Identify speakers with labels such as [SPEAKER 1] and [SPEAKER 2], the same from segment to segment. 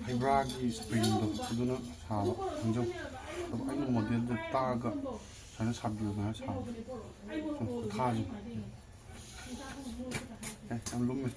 [SPEAKER 1] 하이브라기 스프링도 그거는 사와 인정. 아이는 모델도 따가 저는 사비오나 사. 좀 타지. 좀 룸메.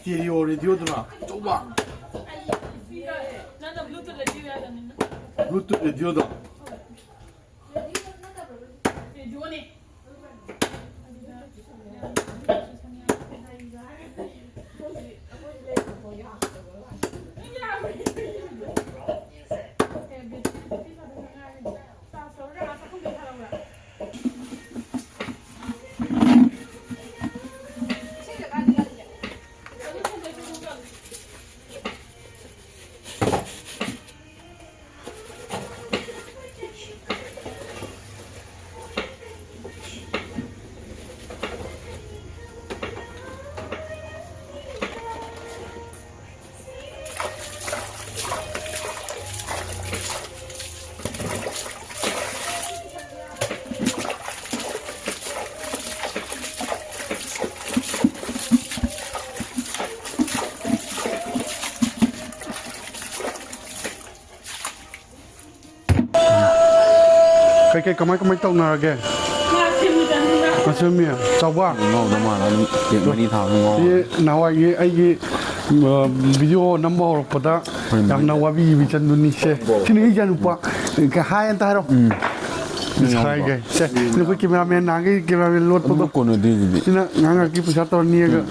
[SPEAKER 1] 스테레오 라디오더라. 좁아.
[SPEAKER 2] 나는 블루투스 라디오 해야 되는데.
[SPEAKER 1] 블루투스 라디오다.
[SPEAKER 2] 주원이.
[SPEAKER 1] Cái kamai tông nào kìa. Mà xem miệng, cháu quá.
[SPEAKER 3] Ngô đó mà nó chuyện mà đi thảo nó ngô.
[SPEAKER 1] Cái nào cái video number hoặc pada, yang nào wabi bicara Indonesia. Sini jangan lupa cái hai anh ta đâu. Hai cái. Ini kau kameramen nanti kameramen load
[SPEAKER 3] Nó còn ở đây gì?
[SPEAKER 1] Sini ngang cái pusat tahun ni ke.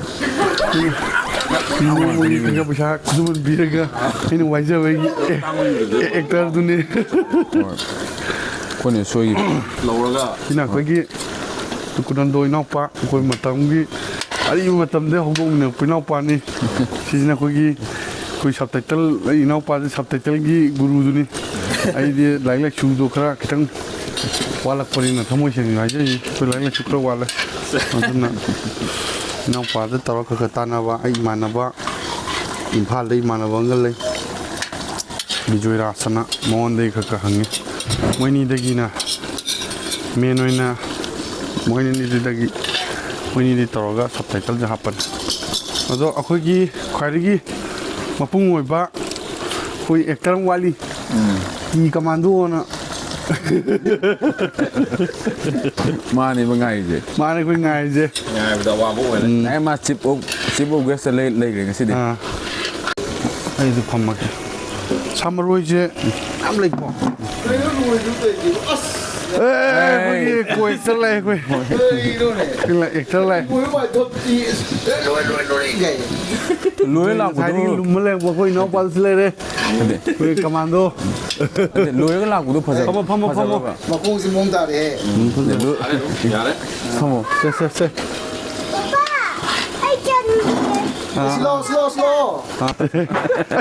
[SPEAKER 1] Ini cái pusat kudu biar ke. Ini wajah lagi. Actor tu ni.
[SPEAKER 3] Con này xôi lâu rồi
[SPEAKER 1] Khi nào cái cô đang đôi nóc pa, cô mà tầm cái, ấy mà tầm đấy không công được, cô nóc pa này, khi nào cái subtitle ấy nóc pa subtitle cái guru tu này, ấy đi lại chú đồ khá cái thằng wala pari na tham xem ngay chứ, cô lại chú cái wala, nên là nóc pa đấy tao cái ta na ba, ấy mà na ba, Imphal đấy mà na ba ngal đấy, Bijoy Rasana, Mon đấy cái hàng Moi ni dagi na main oina moi ni dagi moi ni toroga subtitle ja hapan ado akhoi gi khwairi mapung oi ba khoi actor wali ki commando na
[SPEAKER 3] 마네 방아이제
[SPEAKER 1] 마네 그 nga이제
[SPEAKER 3] 야보다 와보 왜 나마 집옥 게스 레이레 그시데
[SPEAKER 1] 아이도 밥 사마로이제 안 레고 에이 거기 꼬이 쓸래 거기 그래 액들래
[SPEAKER 3] 로엘라
[SPEAKER 1] 사이딩
[SPEAKER 3] 고도
[SPEAKER 1] 룸을래 뭐 거기 너 받을래 거기 가만도
[SPEAKER 3] 로엘라 고도 파자
[SPEAKER 1] 파모
[SPEAKER 4] 마콩스 몽다래.
[SPEAKER 3] 야래
[SPEAKER 1] 파모 쎄
[SPEAKER 4] 슬로우.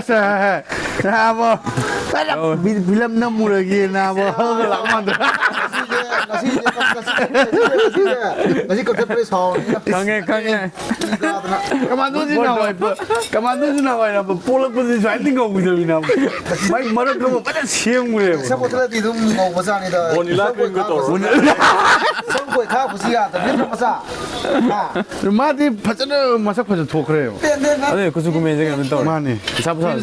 [SPEAKER 1] 쎄 나뭐 빌람 나무르기 나뭐 락만도
[SPEAKER 4] 나시 컵 프레스 하우.
[SPEAKER 3] 강해
[SPEAKER 1] 가만두지 나와요 뭐 볼을 잘된 거 보이나 마이 말을 그거 빨리 시험 거예요
[SPEAKER 4] 사보트라디 좀 먹어서니다.
[SPEAKER 3] 오닐라 그거 또
[SPEAKER 4] 성고에 가 보시야. 내 마사.
[SPEAKER 1] 마디 파잖아 마삭 파자 더 그래요
[SPEAKER 3] 아니 그수 구매 이제 가면 또
[SPEAKER 1] 마니
[SPEAKER 3] 사부사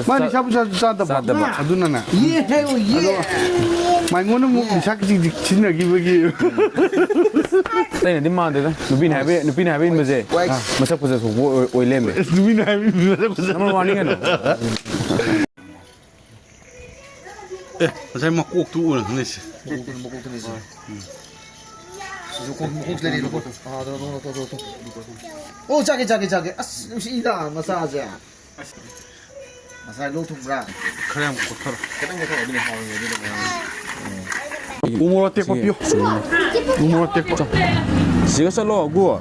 [SPEAKER 1] 마니 샤브샤 싸다 봐 아두나나
[SPEAKER 4] 예 해요 예.
[SPEAKER 1] 마이고는 뭐 샤기 진하기 버기
[SPEAKER 3] đây là điểm mà đấy nó pin hai bên mà gì mà sắp có giờ thuộc ôi lên đấy
[SPEAKER 1] 누비나 마삭
[SPEAKER 3] nó vào đi ngay
[SPEAKER 1] 에 어제 막꼭 두고 그랬지
[SPEAKER 4] 오 자게 아 이다 마사지. 마사지 로통브라.
[SPEAKER 1] 그래 먹고 털어 우모라 떼고 삐요 우모라 떼고
[SPEAKER 3] chỉ có solo ở cua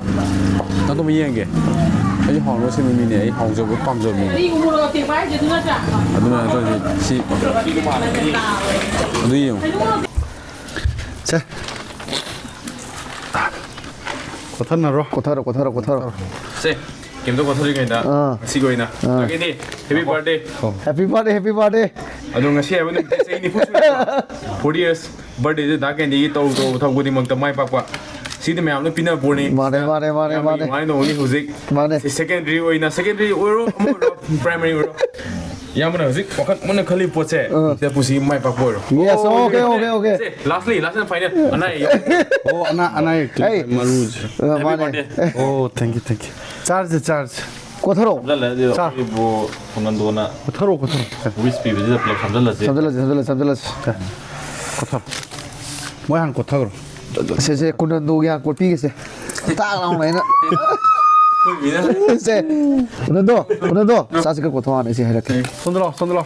[SPEAKER 3] nó tôi mới yên kìa cái hòn nó xem mình này hòn rồi có con rồi mình
[SPEAKER 2] đi cũng mua tiền bái chứ nữa chả
[SPEAKER 3] à đúng rồi tôi chỉ tôi yêu
[SPEAKER 1] 자 고탄나로
[SPEAKER 4] 고타로.
[SPEAKER 3] 세 김도 거터리 게다 시고이나 여기 니 해피 버스데이
[SPEAKER 4] 해피 바데이.
[SPEAKER 3] 아동 ngasi 하면 세이니 푸시 40years birthday 다 겐디 또 타고디 먹다 마이 빠빠 시드 매암는 피나 보니
[SPEAKER 4] 마네.
[SPEAKER 3] 많이 노니 후직
[SPEAKER 4] 마네.
[SPEAKER 3] secondary 오이나 secondary 오로 primary 오로 야무나 후직 wakat mana kali poche dia pusi mai pa poro
[SPEAKER 4] Yes, okay.
[SPEAKER 3] lastly final anai
[SPEAKER 1] 오 아나의
[SPEAKER 4] 에이.
[SPEAKER 1] 마루즈
[SPEAKER 4] 마네.
[SPEAKER 1] 오 땡큐 차르즈
[SPEAKER 4] 고타로.
[SPEAKER 1] 자.
[SPEAKER 5] 뭐 공간도나
[SPEAKER 1] 고타로
[SPEAKER 5] 위스피 비즈니스 플랫 삼달라지
[SPEAKER 4] 잠들라지.
[SPEAKER 1] 고타로 뭐야 한 고타로
[SPEAKER 4] 세세 군단도기 한 골피겠어. 딱 나오네. 세. 군단도. 사실 고토하네 세 이렇게.
[SPEAKER 1] 손들어 손들어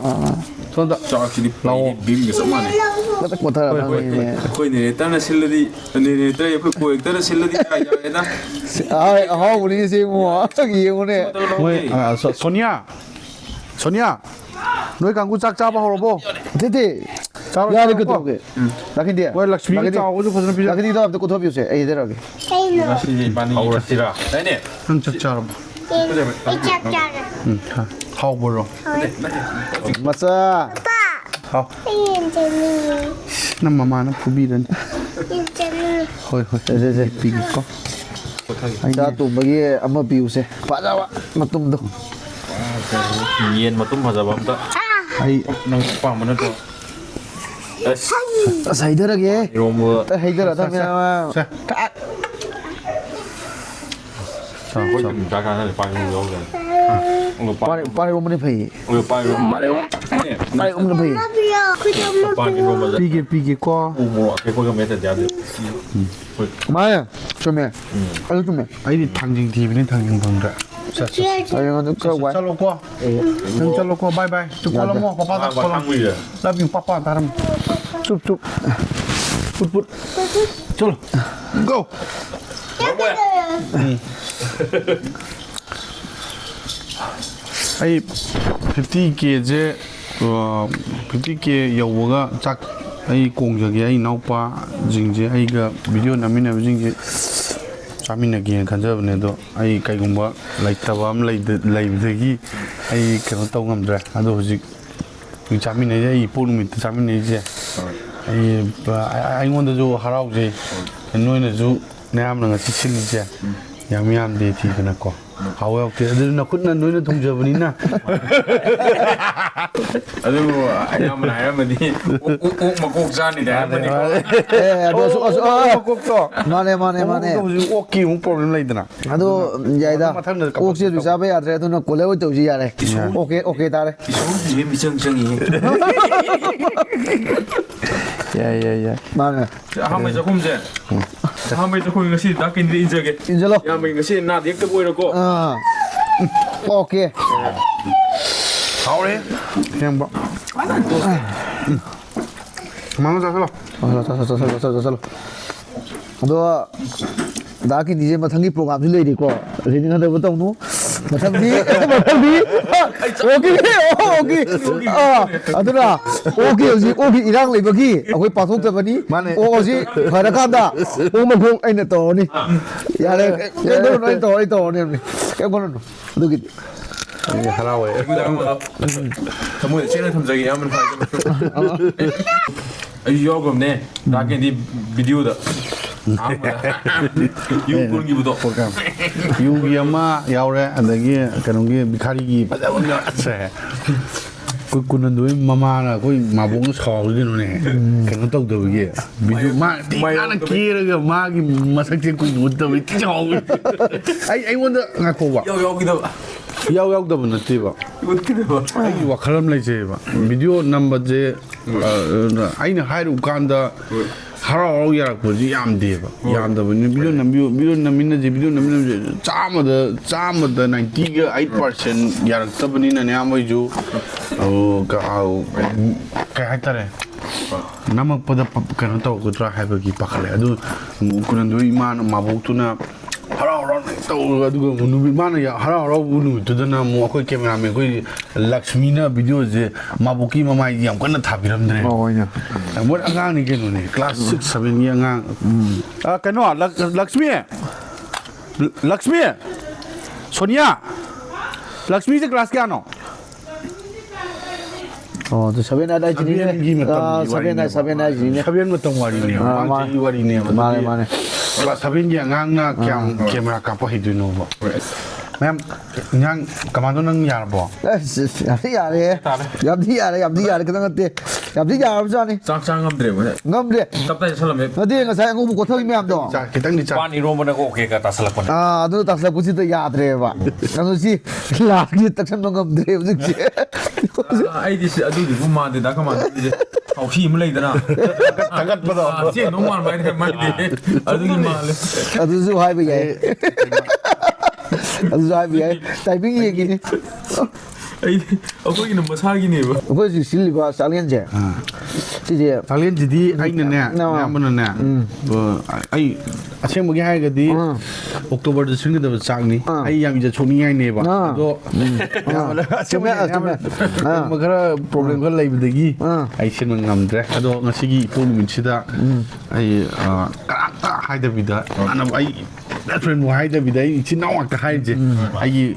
[SPEAKER 3] actually lao bim ge samane
[SPEAKER 4] 나도 고타라 나오네.
[SPEAKER 3] koi ne tana siladi ne tra ye ko ekta siladi ka ya na
[SPEAKER 4] 아, 우리 세모. 이거네.
[SPEAKER 1] 뭐아 소니야 너희 강구 짝 잡아 호로보
[SPEAKER 4] 데데. 야, 이거 또. 나긴데.
[SPEAKER 1] 왜 락스미 짜오고 버전 비자
[SPEAKER 4] 나긴데 또 고토 비우세. 에이, 데라게.
[SPEAKER 5] 다시 많이
[SPEAKER 3] aurasira ane
[SPEAKER 1] 한짝 짜라 하오 보러
[SPEAKER 4] 마사.
[SPEAKER 1] 하오 나 마마는 부비는 호이
[SPEAKER 4] 세세.
[SPEAKER 1] 비기고
[SPEAKER 4] 자, 또 뭐게 아마 비우세. 빠져와. 맞tum도.
[SPEAKER 5] yen matum hazabamta
[SPEAKER 1] 아이
[SPEAKER 3] nang pa mana to
[SPEAKER 4] 사이더라게.
[SPEAKER 5] romo
[SPEAKER 4] 헤이더라 다면
[SPEAKER 1] 자
[SPEAKER 5] ko jaga na pa yo ga
[SPEAKER 4] 빠리 오므니 페이.
[SPEAKER 5] pa
[SPEAKER 4] 빠리 오므니 페이.
[SPEAKER 5] romo
[SPEAKER 1] 비기 거
[SPEAKER 5] umo ke ko ga meta jade
[SPEAKER 4] 마야. 좀해. 아주 좀해.
[SPEAKER 1] 아이디 당징 TV는 당징 방다
[SPEAKER 4] 아이고 그 와.
[SPEAKER 1] 잘로 거 잘로 거 바이바이 죽고라 뭐 빠빠다
[SPEAKER 5] pa
[SPEAKER 1] 콜라
[SPEAKER 5] hangui ya
[SPEAKER 1] 라빙 빠빠 다름 쭉 풋풋 졸로 고 아이 50K 제 50K 여우가 짝 아이 공적이 아이 나오빠 징제 아이가 비디오 남이나 징제 자민하게 간접은에도 아이 가이공바 라이트와 라이브들이 아이 그런 또 감들 아도 아직 자민해 이 보는 밑에 자민해지 아이 아이원도 하라오지 너희는 주 내암는 같이 실리지 야미암 데이티 그나고 하고 없대. 애들은 굿나 너희는 동접이나.
[SPEAKER 3] ꯑꯗꯨꯕꯨ ꯑꯌꯥꯝꯕꯅ ꯍꯥꯏꯔꯝꯃꯗꯤ ꯑꯣꯛ ꯃꯀꯣꯛ ꯆꯥꯅꯤꯗ ꯍꯥꯏꯔꯝꯃꯗꯤ
[SPEAKER 1] 꼭또
[SPEAKER 4] 마네 마네 마네.
[SPEAKER 1] 혹시 오키 뭐 프로블em 레이드나.
[SPEAKER 4] 나도 야이다. 옥시도 잡아야 돼. 너는 꼴레고 떠지 야래. 오케이 오케이 다래.
[SPEAKER 3] 이게 미정정이
[SPEAKER 1] 야야야.
[SPEAKER 4] 마네.
[SPEAKER 3] 한번 조금제 한번 조금 것이 낚인데 인저게
[SPEAKER 4] 인절로.
[SPEAKER 3] 한번 것이 나 넥도 보이고
[SPEAKER 4] 아. 오케이.
[SPEAKER 1] 가오래. 그냥 뭐. 그만 자서.
[SPEAKER 4] 살로. 너 나기 이제 마탕기 프로그램 좀 내리고 리딩 하다 보다 너 마탕기 오케이 아들아 오케이 이랑 레버기 아고이 파토트버니 오지 가라간다 오마고 아이네 또니 야래 깨도는 또니 깨고는 너기
[SPEAKER 1] 하라고해.
[SPEAKER 3] 정말 쟤는 탐정이 한번 하자 아이 요금네 낚인디 비디오다 유군기부터
[SPEAKER 1] 유기 아마 야오래 안다기 그런게 미카리기 받아보면 쎄. 그 군은도의 마마나 거의 마봉 서울이네. 그런 떡도 이게 비주 마 띵하는 기회가 마기 마삭제 거의 못도 띠져. 아이 원더 갖고 봐.
[SPEAKER 3] 여기도
[SPEAKER 1] 야우야우도 못했지 봐.
[SPEAKER 3] 이거
[SPEAKER 1] 아이 와 칼럼 레이제 봐. 비디오 넘버제 아이는 하이루 간다. 하라고 야락보지 얌데 봐. 얌다 보니 비디오 남미는지 비디오 남미는지 짜마다 98% 야락더버니나 냐모이주 그 하이타래. 남학보다 그런 또 그들아 해보기 바칼래. 아주 그런도 이만 마복투나 하라하라 또 아두고 누비 많아야 하라하라 부는 두드나 뭐 거기 카메라맨 거기 락스미나 비디오제 마복이 마마이 양 건나 다 비람드네.
[SPEAKER 4] 어냐
[SPEAKER 1] 뭐 아가니 게노네 클래스 6, 7 양아 아 그노 락스미 소니야 락스미 제 클래스 가노
[SPEAKER 4] 저 사베나 다지네 사베나 지네
[SPEAKER 1] 사변 같은 말이네 완전히 말이네
[SPEAKER 4] 마네
[SPEAKER 1] 사변이 양아나 그냥 카메라 까빠 해두노 뭐 ma'am यहाँ commando नंग यार बो
[SPEAKER 4] 야래 얌디 그다음에 얌디 야르잖니
[SPEAKER 3] 짱짱 감드려 뭐냐
[SPEAKER 4] ngamde
[SPEAKER 3] 답답해 살라메
[SPEAKER 4] 어디 가서 공부 고통이 매암도
[SPEAKER 1] 자 기땅니 자
[SPEAKER 5] Pan 이로만하고 오케이가 다 살았거든.
[SPEAKER 4] 아 너도 딱서 고치도 야드레바 나도지 라기 딱선 ngamde 무지
[SPEAKER 3] 아이디스 아두디 부마데 나가만 이제 혹시 힘을 내더나
[SPEAKER 1] 당갔보다
[SPEAKER 3] 제 너무 많이 말이데 아두기 말래
[SPEAKER 4] 아두수 하이비게 아두수 하이비게 타이핑 얘기니
[SPEAKER 3] 아이 거기는 뭐 사기네 뭐
[SPEAKER 4] 그거지 실리바 살렌제 이제
[SPEAKER 1] 달린 지디 아이는네 나무는네 뭐 아이 아sembogi 하이가디 옥토버도 승게도 짱니 아이 양 이제 초니야이네 봐 또 아sembogi 뭐 그런 프로블em 걸 레이브데기 아이 신문 감드래 아도 ngasi기 포누민치다 아이 하이더비다 아나 아이 레프렌 뭐 하이더비다 이 진나와까 하이지 아이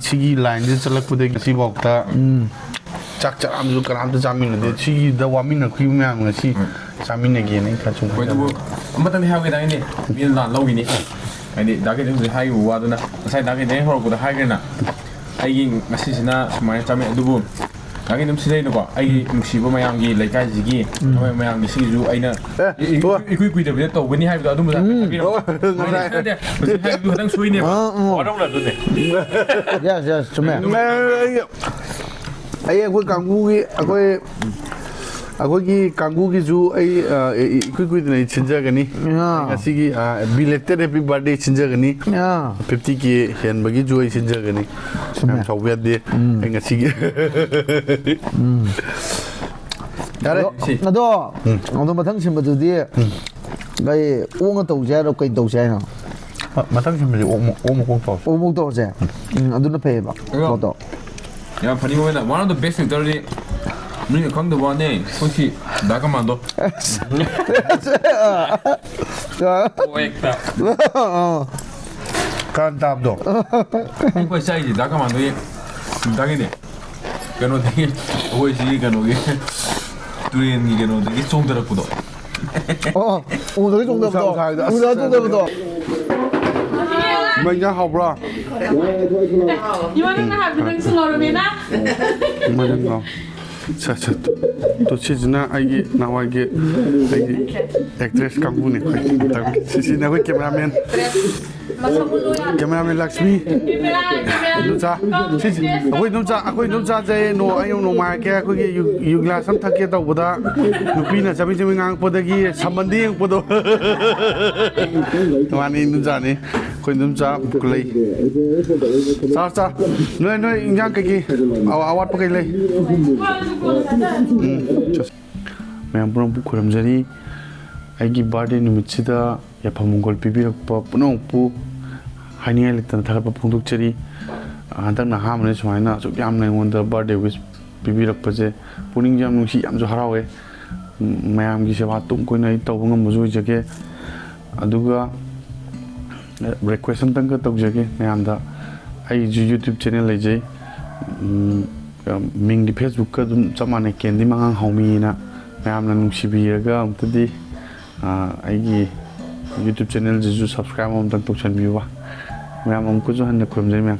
[SPEAKER 1] 시기 라인에 잘락부데 시복다 짝짝함도 그람도 자민는데 시기다 와민나 그유면 ngasi 자민내기네 같이
[SPEAKER 3] 뭐 아무튼 하게 당연히 밀나 나오기니 아니 나게 좀 하이고 와도나 사이 나게 내 허로보다 하게나 아이기 마시시나 수마이 자매 두부 나게 좀 시대는 거 아이 무시보 마양기 레카지기 마양기 시기주 아이나 이구이구이데 또 왜니 하이도 아도 무슨 근데 무슨 하이도 하당 소이네 어려울라 너네
[SPEAKER 4] 야 좀해
[SPEAKER 1] ai akwai kangugi akwai kangugi ju ai kui ne chinja gani asigi belated happy birthday chinja gani
[SPEAKER 4] 야
[SPEAKER 1] 50 ki hen bagi ju ai chinja gani am chawya de ai ngasigi dare
[SPEAKER 4] 나도 너도 마탕 심부들이 gai uống tàu xe đâu cây tàu xe nào
[SPEAKER 1] matang chimli omo kong to
[SPEAKER 4] uống tàu xe 아두나 페이바 너도
[SPEAKER 3] 야 파니 보면 one of the best thing 떨리 우리가 강도 와네 혹시 나가만도 오엑다
[SPEAKER 1] kan tabdo
[SPEAKER 3] 이거 사이즈 나가만도 예 당연히 그노 되게 오이시 그노게 두리엔이 그노 되게 총 들었고도
[SPEAKER 4] 오늘 정도부터 오늘 정도부터
[SPEAKER 1] Mình ra học rồi.
[SPEAKER 2] 이번에는 하비는 승어로미나.
[SPEAKER 1] Mình ngon. Sao sao tôi chỉ là ai nào ai actress căng bu này chỉ là cái cameraman cameraman Lakshmi đúng chưa tôi đúng cha chơi no anh no mai cái glass sam thắc cái tàu bữa đó nupi na chami chami ngang bữa đó cái sambandhi yang bữa đó mà này đúng cha này tôi đúng cha bukulai sa noi yang cái awat pakai lay मैं पुनः खुरमजरी आईगी birthday निमित्सिदा याफामुंगल पिबिरकपा पुनःपु हाइनिया लेतन थागप फोंदोकचरी हंतक नहामने सुमाइना सुक यामना एंगोंदा birthday wish पिबिरकपजे पुनिंग जाम नुसी यामजु हरावे मयामगी सेवा तुम कोइना तौब ngमजु जगे अदुगा request तंग तौजगे मयामदा आई YouTube channel लेजे Ming Facebook का चमाने कैंडी मंगांग हौमीना मैमना नुसीबीरगा अमतदी आईगी यूट्यूब चैनल जिसु सब्सक्राइब अमतन तौसनबिवा मैम अमकुजु हन्ना खुरमजै मैम